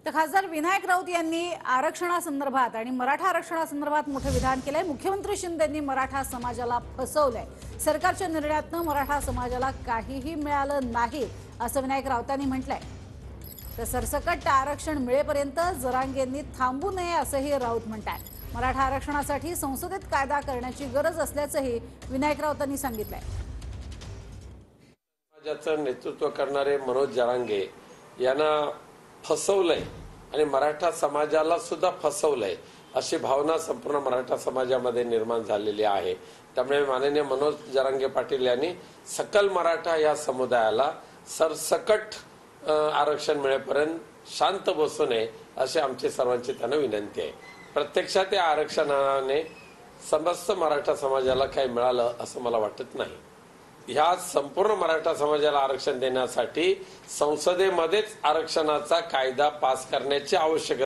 तर खासदार विनायक राऊत यांनी आरक्षणासंदर्भात आणि मराठा आरक्षणासंदर्भात मोठं विधान केलंय। मुख्यमंत्री शिंदेंनी मराठा समाजाला फसवलंय। सरकारच्या निर्णयातून मराठा समाजाला काहीही मिळालं नाही असं विनायक राऊतांनी म्हटलंय। तर सरसकट आरक्षण मिळेपर्यंत जरांगेंनी थांबू नये असंही राऊत म्हणतात। मराठा आरक्षणासाठी संसदेत कायदा करण्याची गरज असल्याचंही विनायक राऊतांनी सांगितलंय। समाजाचं नेतृत्व करणारे मनोज जरांगे यांना फसवलंय आणि मराठा समाजाला सुद्धा फसवलंय अशी भावना संपूर्ण मराठा समाजामध्ये निर्माण झालेली आहे। त्यामुळे माननीय मनोज जरांगे पाटील यांनी सकल मराठा या समुदायाला सरसकट आरक्षण मिळेपर्यंत शांत बसू नये अशी आमची सर्वांची त्यांना विनंती आहे। प्रत्यक्षात या आरक्षणाने समस्त मराठा समाजाला काही मिळालं असं मला वाटत नाही। ह्या संपूर्ण मराठा समाजाला आरक्षण देण्यासाठी संसदेमध्येच आरक्षणाचा कायदा पास करण्याची आवश्यकता